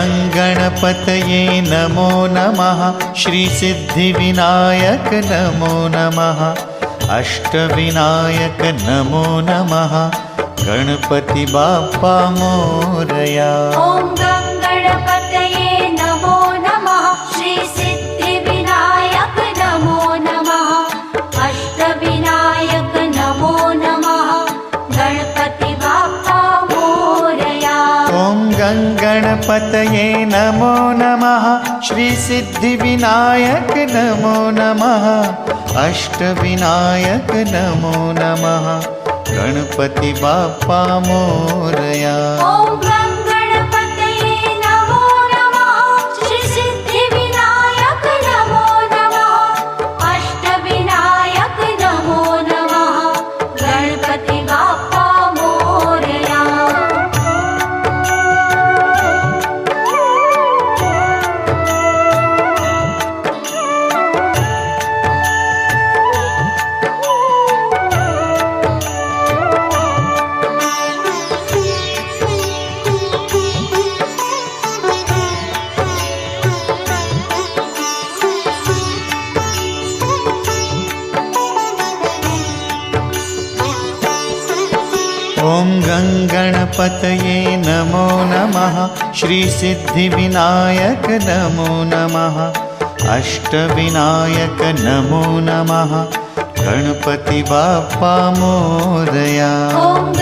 गङ्गणपतये नमो नमः। श्रीसिद्धिविनायक नमो नमः। अष्टविनायक नमो नमः। गणपति बाप्पा मोरया। ॐ गणपतये नमो नमः। श्रीसिद्धिविनायक नमो नमः। अष्टविनायक नमो नमः। गणपति बाप्पा मोरया। ॐ गणपतये नमो नमः। श्रीसिद्धिविनायक नमो नमः। अष्टविनायक नमो नमः। गणपति बाप्पा मोरया। ॐ गणपतये नमो नमः। श्रीसिद्धिविनायक नमो नमः। अष्टविनायक नमो नमः। गणपति बाप्पा मोरया। ॐ गणपतये नमो नमः। श्रीसिद्धिविनायक नमो नमः। अष्टविनायक नमो नमः। गणपति बाप्पा मोरया। ॐ